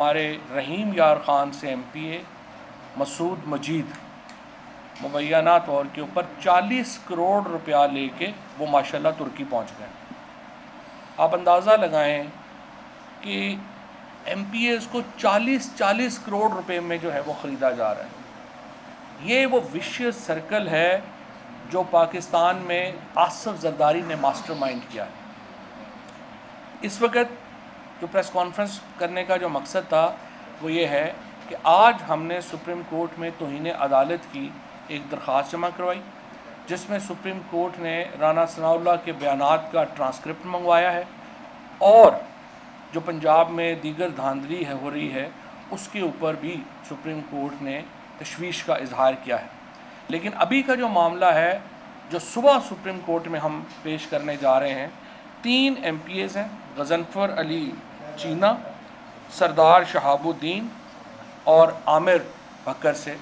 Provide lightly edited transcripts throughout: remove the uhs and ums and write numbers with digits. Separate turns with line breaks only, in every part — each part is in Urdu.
ہمارے رحیم یار خان سے ایم پی اے مسعود مجید مبینہ طور کے اوپر 40 کروڑ روپیہ لے کے وہ ماشاءاللہ ترکی پہنچ گئے۔ آپ اندازہ لگائیں کہ ایم پی ایز کو 40 کروڑ روپے میں جو ہے وہ خریدا جا رہا ہے۔ یہ وہ وشیس سرکل ہے جو پاکستان میں آصف زرداری نے ماسٹر مائنڈ کیا ہے۔ اس وقت جو پریس کانفرنس کرنے کا جو مقصد تھا وہ یہ ہے کہ آج ہم نے سپریم کورٹ میں توہین عدالت کی ایک درخواست جمع کروائی، جس میں سپریم کورٹ نے رانا ثناء اللہ کے بیانات کا ٹرانسکرپٹ منگوایا ہے، اور جو پنجاب میں دیگر دھاندلی ہو رہی ہے اس کے اوپر بھی سپریم کورٹ نے تشویش کا اظہار کیا ہے۔ لیکن ابھی کا جو معاملہ ہے جو صبح سپریم کورٹ میں ہم پیش کرنے جا رہے ہیں، 3 ایم پی ایز ہیں، غضنفر علی چینا، سردار شہاب الدین اور عامر بکر سے۔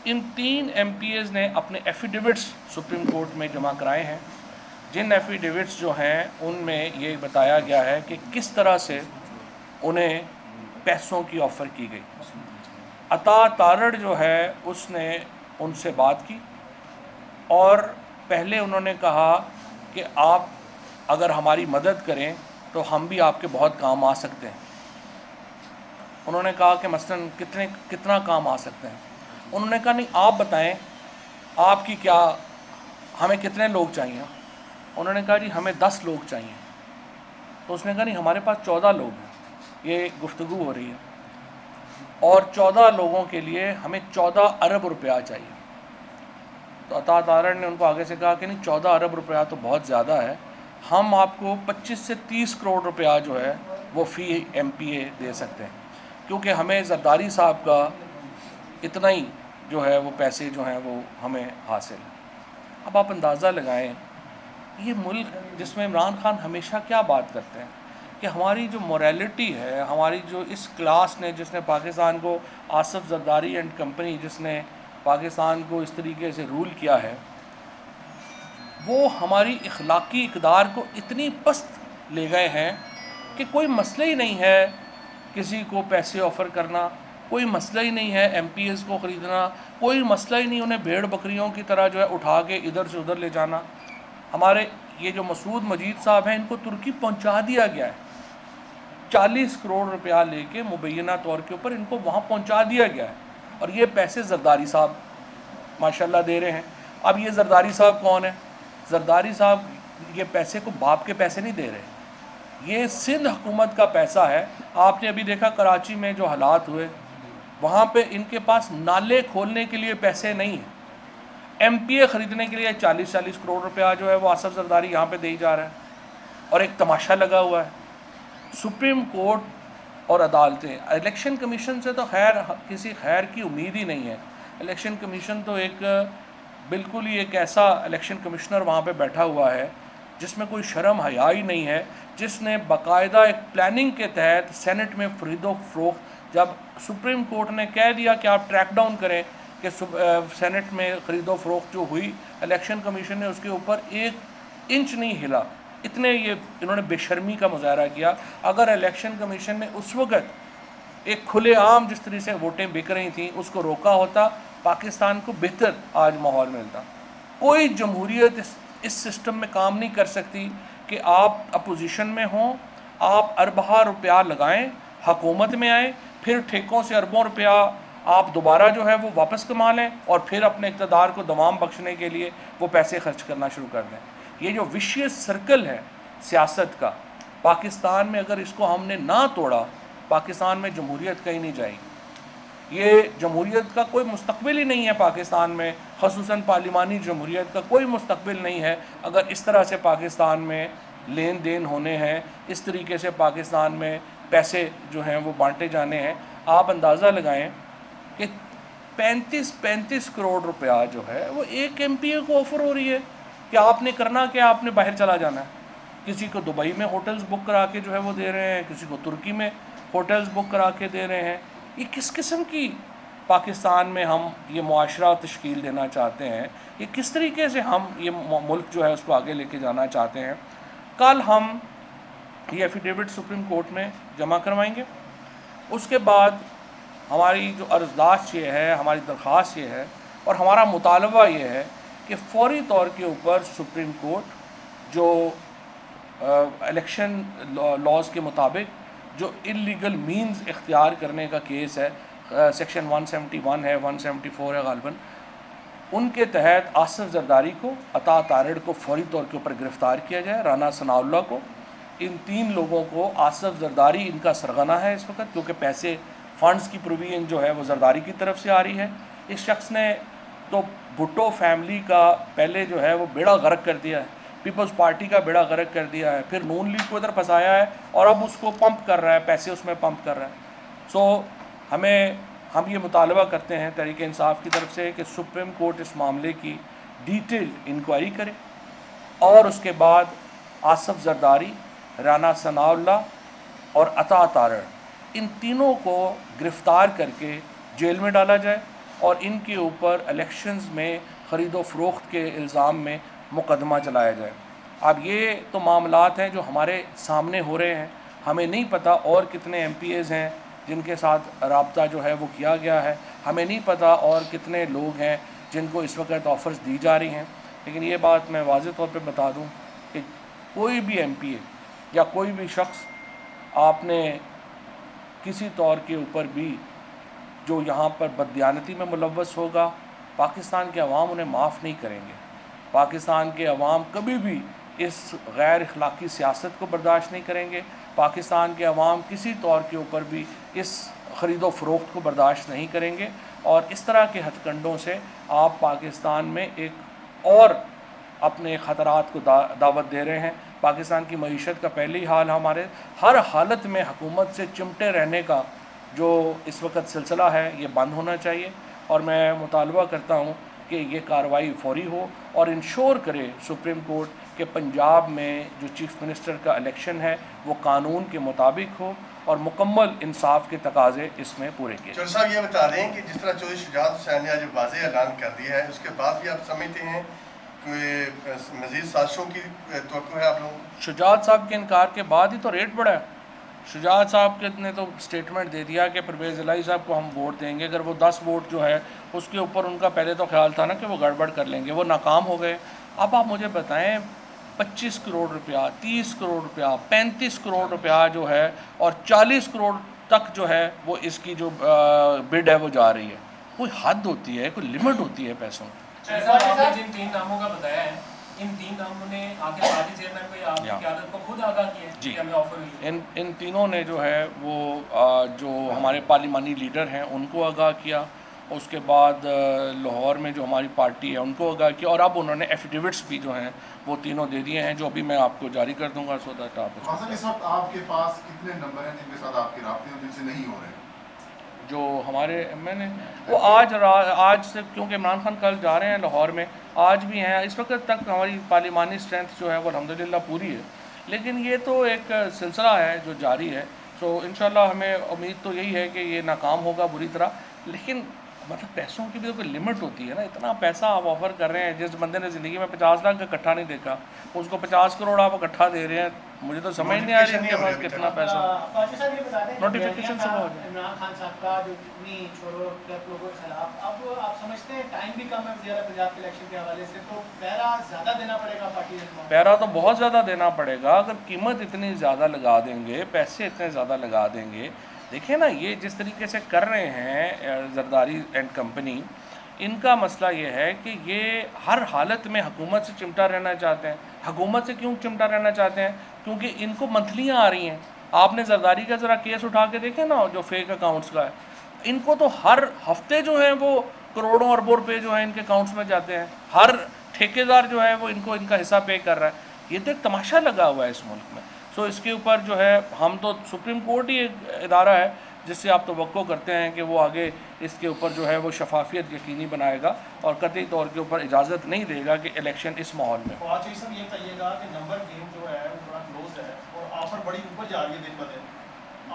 ان 3 ایم پی ایز نے اپنے ایفیڈیوٹس سپریم کورٹ میں جمع کرائے ہیں، جن ایفیڈیوٹس جو ہیں ان میں یہ بتایا گیا ہے کہ کس طرح سے انہیں پیسوں کی آفر کی گئی۔ عطا تارڑ جو ہے اس نے ان سے بات کی، اور پہلے انہوں نے کہا کہ آپ اگر ہماری مدد کریں تو ہم بھی آپ کے بہت کام آ سکتے ہیں۔ انہوں نے کہا کہ مثلاً کتنا کام آ سکتے ہیں۔ انہوں نے کہا نہیں آپ بتائیں آپ کی کیا، ہمیں کتنے لوگ چاہیے۔ انہوں نے کہا جی ہمیں 10 لوگ چاہیے۔ تو اس نے کہا نہیں ہمارے پاس 14 لوگ ہیں، یہ گفتگو ہو رہی ہے، اور 14 لوگوں کے لیے ہمیں 14 ارب روپیہ چاہیے۔ تو عطا تارڑ نے ان کو آگے سے کہا کہ نہیں 14 ارب روپیہ تو بہت زیادہ ہے، ہم آپ کو 25 سے 30 کروڑ روپیہ جو ہے وہ فی ایم پی اے دے سکتے ہیں، کیونکہ ہمیں زرداری صاحب کا اتنا ہی جو ہے وہ پیسے جو ہیں وہ ہمیں حاصل ہیں۔ اب آپ اندازہ لگائیں یہ ملک جس میں عمران خان ہمیشہ کیا بات کرتے ہیں کہ ہماری جو موریلٹی ہے، ہماری جو اس کلاس نے جس نے پاکستان کو، آصف زرداری اینڈ کمپنی جس نے پاکستان کو اس طریقے سے رول کیا ہے، وہ ہماری اخلاقی اقدار کو اتنی پست لے گئے ہیں کہ کوئی مسئلہ ہی نہیں ہے کسی کو پیسے آفر کرنا، کوئی مسئلہ ہی نہیں ہے ایم پی ایز کو خریدنا، کوئی مسئلہ ہی نہیں انہیں بھیڑ بکریوں کی طرح جو ہے اٹھا کے ادھر سے ادھر لے جانا۔ ہمارے یہ جو مسعود مجید صاحب ہیں ان کو ترکی پہنچا دیا گیا ہے، 40 کروڑ روپیہ لے کے مبینہ طور کے اوپر ان کو وہاں پہنچا دیا گیا ہے، اور یہ پیسے زرداری صاحب ماشاءاللہ دے رہے ہیں۔ اب یہ زرداری صاحب کون ہے؟ زرداری صاحب یہ پیسے کو باپ کے پیسے نہیں دے رہے، یہ سندھ حکومت کا پیسہ ہے۔ آپ نے ابھی دیکھا کراچی میں جو حالات ہوئے، وہاں پہ ان کے پاس نالے کھولنے کے لیے پیسے نہیں ہیں، ایم پی اے خریدنے کے لیے 40 کروڑ روپیہ جو ہے وہ آصف زرداری یہاں پہ دے جا رہا ہے، اور ایک تماشا لگا ہوا ہے۔ سپریم کورٹ اور عدالتیں، الیکشن کمیشن سے تو خیر کسی خیر کی امید ہی نہیں ہے۔ الیکشن کمیشن تو ایک بالکل ہی ایک ایسا الیکشن کمشنر وہاں پہ بیٹھا ہوا ہے جس میں کوئی شرم حیا ہی نہیں ہے، جس نے باقاعدہ ایک پلاننگ کے تحت سینٹ میں خرید و فروخت، جب سپریم کورٹ نے کہہ دیا کہ آپ ٹریک ڈاؤن کریں کہ سینٹ میں خرید و فروخت جو ہوئی، الیکشن کمیشن نے اس کے اوپر 1 انچ نہیں ہلا، اتنے یہ انہوں نے بے شرمی کا مظاہرہ کیا۔ اگر الیکشن کمیشن نے اس وقت ایک کھلے عام جس طرح سے ووٹیں بک رہی تھیں اس کو روکا ہوتا، پاکستان کو بہتر آج ماحول ملتا۔ کوئی جمہوریت اس سسٹم میں کام نہیں کر سکتی کہ آپ اپوزیشن میں ہوں، آپ اربہ روپیہ لگائیں، حکومت میں آئیں، پھر ٹھیکوں سے اربوں روپیہ آپ دوبارہ جو ہے وہ واپس کما لیں، اور پھر اپنے اقتدار کو دوام بخشنے کے لیے وہ پیسے خرچ کرنا شروع کر دیں۔ یہ جو وشیس سرکل ہے سیاست کا پاکستان میں، اگر اس کو ہم نے نہ توڑا، پاکستان میں جمہوریت کہیں نہیں جائے گی۔ یہ جمہوریت کا کوئی مستقبل ہی نہیں ہے پاکستان میں، خصوصاً پارلیمانی جمہوریت کا کوئی مستقبل نہیں ہے اگر اس طرح سے پاکستان میں لین دین ہونے ہیں، اس طریقے سے پاکستان میں پیسے جو ہیں وہ بانٹے جانے ہیں۔ آپ اندازہ لگائیں کہ 35 کروڑ روپیہ جو ہے وہ ایک ایم پی اے کو آفر ہو رہی ہے کہ آپ نے کرنا کیا، آپ نے باہر چلا جانا ہے۔ کسی کو دبئی میں ہوٹلز بک کرا کے جو ہے وہ دے رہے ہیں، کسی کو ترکی میں ہوٹلز بک کرا کے دے رہے ہیں۔ یہ کس قسم کی پاکستان میں ہم یہ معاشرہ تشکیل دینا چاہتے ہیں؟ یہ کس طریقے سے ہم یہ ملک جو ہے اس کو آگے لے کے جانا چاہتے ہیں؟ کل ہم یہ ایفیڈیوٹ سپریم کورٹ میں جمع کروائیں گے، اس کے بعد ہماری جو عرضداشت یہ ہے، ہماری درخواست یہ ہے اور ہمارا مطالبہ یہ ہے کہ فوری طور کے اوپر سپریم کورٹ جو الیکشن لاز کے مطابق جو انلیگل مینز اختیار کرنے کا کیس ہے، سیکشن 171 ہے، 174 ہے غالباً، ان کے تحت آصف زرداری کو، عطا تارڑ کو فوری طور کے اوپر گرفتار کیا جائے، رانا ثناء اللہ کو. ان 3 لوگوں کو، آصف زرداری ان کا سرغنہ ہے اس وقت، کیونکہ پیسے فنڈز کی پروویژن جو ہے وہ زرداری کی طرف سے آ رہی ہے. اس شخص نے تو بھٹو فیملی کا پہلے جو ہے وہ بیڑا غرق کر دیا ہے، پیپلز پارٹی کا بیڑا غرق کر دیا ہے، پھر نون لیگ کو ادھر پھنسایا ہے اور اب اس کو پمپ کر رہا ہے، پیسے اس میں پمپ کر رہا ہے. ہم یہ مطالبہ کرتے ہیں تحریک انصاف کی طرف سے کہ سپریم کورٹ اس معاملے کی ڈیٹیل انکوائری کرے اور اس کے بعد آصف زرداری، رانا ثناء اللہ اور عطا تارڑ، ان تینوں کو گرفتار کر کے جیل میں ڈالا جائے اور ان کے اوپر الیکشنز میں خرید و فروخت کے الزام میں مقدمہ چلایا جائے. اب یہ تو معاملات ہیں جو ہمارے سامنے ہو رہے ہیں، ہمیں نہیں پتہ اور کتنے ایم پی ایز ہیں جن کے ساتھ رابطہ جو ہے وہ کیا گیا ہے، ہمیں نہیں پتہ اور کتنے لوگ ہیں جن کو اس وقت آفرز دی جا رہی ہیں. لیکن یہ بات میں واضح طور پہ بتا دوں کہ کوئی بھی ایم پی اے یا کوئی بھی شخص آپ نے کسی طور کے اوپر بھی جو یہاں پر بددیانتی میں ملوث ہوگا، پاکستان کے عوام انہیں معاف نہیں کریں گے. پاکستان کے عوام کبھی بھی اس غیر اخلاقی سیاست کو برداشت نہیں کریں گے. پاکستان کے عوام کسی طور کے اوپر بھی اس خرید و فروخت کو برداشت نہیں کریں گے، اور اس طرح کے ہتھ کنڈوں سے آپ پاکستان میں ایک اور اپنے خطرات کو دعوت دے رہے ہیں. پاکستان کی معیشت کا پہلے ہی حال، ہمارے ہر حالت میں حکومت سے چمٹے رہنے کا جو اس وقت سلسلہ ہے یہ بند ہونا چاہیے. اور میں مطالبہ کرتا ہوں کہ یہ کارروائی فوری ہو اور انشور کرے سپریم کورٹ کہ پنجاب میں جو چیف منسٹر کا الیکشن ہے وہ قانون کے مطابق ہو اور مکمل انصاف کے تقاضے اس میں پورے کیے.
چودھری صاحب یہ بتا دیں کہ جس طرح چودھری شجاعت حسین نے آج واضح اعلان کر دیا ہے، اس کے بعد بھی آپ سمجھتے ہیں کہ مزید سازشوں کی توقع ہے آپ لوگوں؟
شجاعت صاحب کے انکار کے بعد ہی تو ریٹ بڑھا ہے. شجاعت صاحب نے تو سٹیٹمنٹ دے دیا کہ پرویز الہی صاحب کو ہم ووٹ دیں گے، اگر وہ 10 ووٹ جو ہے اس کے اوپر ان کا پہلے تو خیال تھا نا کہ وہ گڑبڑ کر لیں گے، وہ ناکام ہو گئے. اب آپ مجھے بتائیں 25 کروڑ روپیہ، 30 کروڑ روپیہ، 35 کروڑ روپیہ جو ہے اور 40 کروڑ تک جو ہے وہ اس کی جو بڈ ہے وہ جا رہی ہے. کوئی حد ہوتی ہے، کوئی لمٹ ہوتی ہے پیسوں کی.
آپ نے جن 3 ناموں کا بتایا ہے، ان 3 ناموں نے آخر پارٹی چیئرمین کو یا آپ کی قیادت کو خود آگاہ کیا ہے کہ ہمیں آفر ہوئی؟
ان تینوں نے جو ہے وہ جو ہمارے پارلیمانی لیڈر ہیں ان کو آگاہ کیا، اس کے بعد لاہور میں جو ہماری پارٹی ہے ان کو آگاہ کیا، اور اب انہوں نے ایفیڈیوٹس بھی جو ہیں وہ تینوں دے دیے ہیں جو ابھی میں آپ کو جاری کر دوں گا. سو دیٹ
آپ کے پاس کتنے نمبر ہیں جن کے ساتھ آپ کے رابطے ہیں جن سے نہیں ہو رہے ہیں؟
جو ہمارے میں نے وہ آج سے، کیونکہ عمران خان کل جا رہے ہیں لاہور میں، آج بھی ہیں. اس وقت تک ہماری پارلیمانی اسٹرینتھ جو ہے وہ الحمدللہ پوری ہے، لیکن یہ تو ایک سلسلہ ہے جو جاری ہے. سو انشاءاللہ ہمیں امید تو یہی ہے کہ یہ ناکام ہوگا بری طرح. لیکن مطلب پیسوں کی بھی تو کوئی لمٹ ہوتی ہے نا. اتنا پیسہ آپ آفر کر رہے ہیں، جس بندے نے زندگی میں 50 لاکھ کا اکٹھا نہیں دیکھا، اس کو 50 کروڑ آپ اکٹھا دے رہے ہیں. مجھے تو سمجھ نہیں آ رہی ان کے پاس کتنا پیسہ. نوٹیفیکیشن سے ہو جائے.
عمران خان صاحب کا جو اتنی چھوڑو لوگوں کے خلاف، اب آپ سمجھتے ہیں ٹائم بھی کم ہے وزیر پنجاب کے الیکشن کے حوالے سے، تو پیرا زیادہ دینا پڑے گا پارٹی میں؟
پیرا تو بہت زیادہ دینا پڑے گا. اگر قیمت اتنی زیادہ لگا دیں گے، پیسے اتنے زیادہ لگا دیں گے. دیکھیں نا، یہ جس طریقے سے کر رہے ہیں زرداری اینڈ کمپنی، ان کا مسئلہ یہ ہے کہ یہ ہر حالت میں حکومت سے چمٹا رہنا چاہتے ہیں. حکومت سے کیوں چمٹا رہنا چاہتے ہیں؟ کیونکہ ان کو منتھلیاں آ رہی ہیں. آپ نے زرداری کا ذرا کیس اٹھا کے دیکھیں نا جو فیک اکاؤنٹس کا ہے، ان کو تو ہر ہفتے جو ہیں وہ کروڑوں اربوں روپے جو ہیں ان کے اکاؤنٹس میں جاتے ہیں. ہر ٹھیکیدار جو ہے وہ ان کا حصہ پے کر رہا ہے. یہ تو ایک تماشا لگا ہوا ہے اس ملک میں. سو اس کے اوپر جو ہے ہم تو، سپریم کورٹ ہی ایک ادارہ ہے جس سے آپ توقع کرتے ہیں کہ وہ آگے اس کے اوپر جو ہے وہ شفافیت یقینی بنائے گا اور قطعی طور کے اوپر اجازت نہیں دے گا کہ الیکشن اس ماحول میں.
فواد چودھری صاحب یہ بتائیے گا کہ نمبر گیم جو ہے وہ بڑا کلوز ہے اور آفر بڑی اوپر جا رہی ہے دن بدن.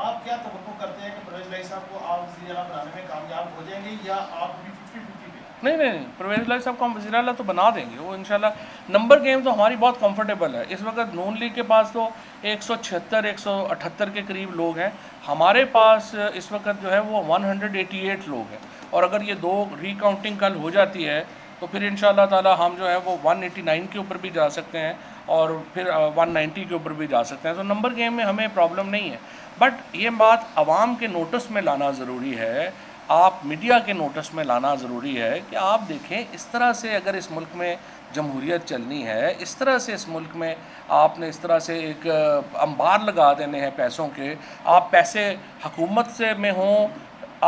آپ کیا توقع کرتے ہیں کہ پرویز الہی صاحب کو آپ وزیر اعلیٰ بنانے میں کامیاب ہو جائیں گے یا آپ بھی 50-50 پہ؟
نہیں پرویز لائی صاحب کو ہم وزیر اعلیٰ تو بنا دیں گے, وہ انشاءاللہ. نمبر گیم تو ہماری بہت کمفرٹیبل ہے. اس وقت نون لیگ کے پاس تو 176 178 کے قریب لوگ ہیں, ہمارے پاس اس وقت جو ہے وہ 188 لوگ ہیں, اور اگر یہ 2 ری کاؤنٹنگ کل ہو جاتی ہے تو پھر انشاءاللہ تعالی ہم جو ہے وہ 189 کے اوپر بھی جا سکتے ہیں اور پھر 190 کے اوپر بھی جا سکتے ہیں. تو نمبر گیم میں ہمیں پرابلم نہیں ہے, بٹ یہ بات عوام کے نوٹس میں لانا ضروری ہے, آپ میڈیا کے نوٹس میں لانا ضروری ہے کہ آپ دیکھیں اس طرح سے اگر اس ملک میں جمہوریت چلنی ہے, اس طرح سے اس ملک میں آپ نے اس طرح سے ایک انبار لگا دینے ہیں پیسوں کے, آپ پیسے حکومت سے میں ہوں,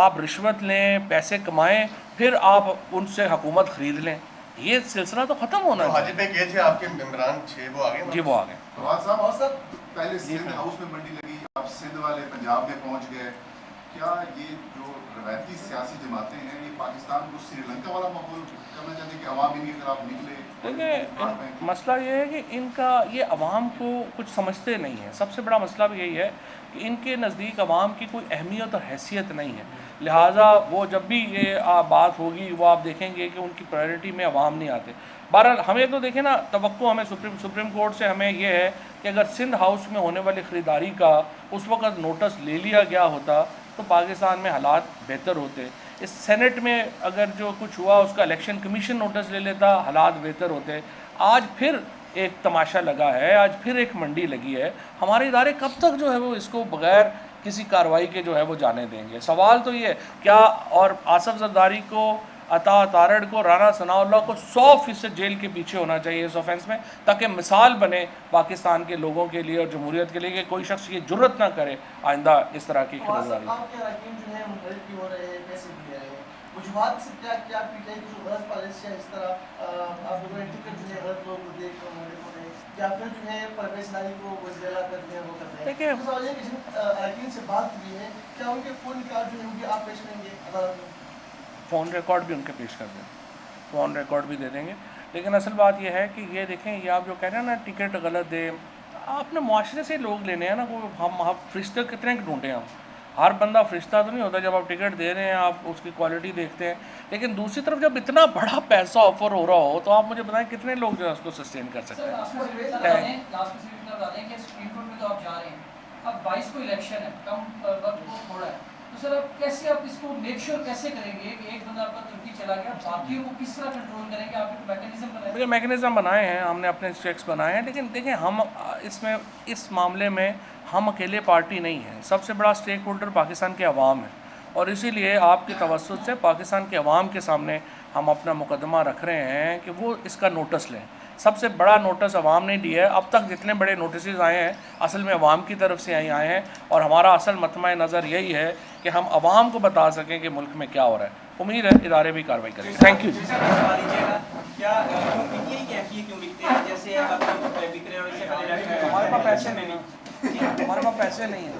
آپ رشوت لیں, پیسے کمائیں, پھر آپ ان سے حکومت خرید لیں, یہ سلسلہ تو ختم ہونا
حاجی پہ گئے تھے آپ کے ممبران 6 وہ آگے؟
جی وہ آگے.
فواد صاحب پہلے سندھ ہاؤس میں منڈی لگی, آپ سندھ والے پنجاب میں پہنچ گئے, کیا یہ جو روایتی سیاسی جماعتیں ہیں یہ پاکستان کو سری لنکا والا ماحول کرنا چاہتے ہیں کہ عوام ان کے خلاف نکلے؟
دیکھیں مسئلہ یہ ہے کہ ان کا یہ عوام کو کچھ سمجھتے نہیں ہیں, سب سے بڑا مسئلہ بھی یہی ہے کہ ان کے نزدیک عوام کی کوئی اہمیت اور حیثیت نہیں ہے, لہٰذا وہ جب بھی یہ بات ہوگی وہ آپ دیکھیں گے کہ ان کی پرائرٹی میں عوام نہیں آتے. بہرحال ہمیں تو دیکھیں نا, توقع ہمیں سپریم کورٹ سے ہمیں یہ ہے کہ اگر سندھ ہاؤس میں ہونے والی خریداری کا اس وقت نوٹس لے لیا گیا ہوتا تو پاکستان میں حالات بہتر ہوتے. اس سینٹ میں اگر جو کچھ ہوا اس کا الیکشن کمیشن نوٹس لے لیتا, حالات بہتر ہوتے. آج پھر ایک تماشا لگا ہے, آج پھر ایک منڈی لگی ہے, ہمارے ادارے کب تک جو ہے وہ اس کو بغیر کسی کارروائی کے جو ہے وہ جانے دیں گے؟ سوال تو یہ کیا, اور آصف زرداری کو, عطا تارڑ کو, رانا ثناء اللہ کو 100% جیل کے پیچھے ہونا چاہیے اس آفینس میں, تاکہ مثال بنے پاکستان کے لوگوں کے لیے اور جمہوریت کے لیے کہ کوئی شخص یہ جرت نہ کرے آئندہ اس طرح کی خریداری.
آپ کے اراکین جو ہیں منفرد بھی ہو رہے ہیں, کیسے بھی رہے ہیں, وجوہات سے کیا پی ٹی آئی کی جو غلط پالیسیاں اس طرح آپ لوگوں نے ٹکٹ جو ہے غلط لوگ کو دیکھ کر یا پھر جو ہے پرویز لائی کو وزیر اعلیٰ کرتے ہیں وہ کرتے ہیں. دیکھیں سوال یہ کہ جن اراکین سے بات ہوئی ہے کیا ان کے فون ریکارڈ جو ہے وہ بھی آپ پیش کریں گے عدالت میں؟
فون ریکارڈ بھی ان کے پیش کر دیں, فون ریکارڈ بھی دے دیں گے. لیکن اصل بات یہ ہے کہ یہ دیکھیں, یہ آپ جو کہہ رہے ہیں نا ٹکٹ غلط دے, آپ نے معاشرے سے لوگ لینے ہیں نا, ہم فرشتے کتنے ڈھونڈیں, ہم ہر بندہ فرشتہ تو نہیں ہوتا. جب آپ ٹکٹ دے رہے ہیں آپ اس کی کوالٹی دیکھتے ہیں, لیکن دوسری طرف جب اتنا بڑا پیسہ آفر ہو رہا ہو تو آپ مجھے بتائیں کتنے لوگ جو ہے اس کو سسٹین کر سکتے ہیں.
اب 22 کو الیکشن ہے, کم وقت تھوڑا ہے, تو سر اب کیسے آپ اس کو میک شیور کیسے کریں گے کہ ایک بندہ آپ کا ترکی چلا گیا, باقیوں کو کس طرح کنٹرول کریں گے؟ آپ نے میکینزم بنائے؟
دیکھیں میکینزم بنائے ہیں ہم نے, اپنے چیکس بنائے ہیں, لیکن دیکھیں ہم اس میں اس معاملے میں ہم اکیلے پارٹی نہیں ہیں, سب سے بڑا اسٹیک ہولڈر پاکستان کے عوام ہے, اور اسی لیے آپ کی توسط سے پاکستان کے عوام کے سامنے ہم اپنا مقدمہ رکھ رہے ہیں کہ وہ اس کا نوٹس لیں. سب سے بڑا نوٹس عوام نے دیا ہے, اب تک جتنے بڑے نوٹسز آئے ہیں اصل میں عوام کی طرف سے آئے ہیں, اور ہمارا اصل مطمع نظر یہی ہے کہ ہم عوام کو بتا سکیں کہ ملک میں کیا ہو رہا ہے. امید ہے ادارے بھی کارروائی کریں گے. Thank you. ہمارے پاس پیسے نہیں ہیں, ہمارے پاس پیسے نہیں ہیں.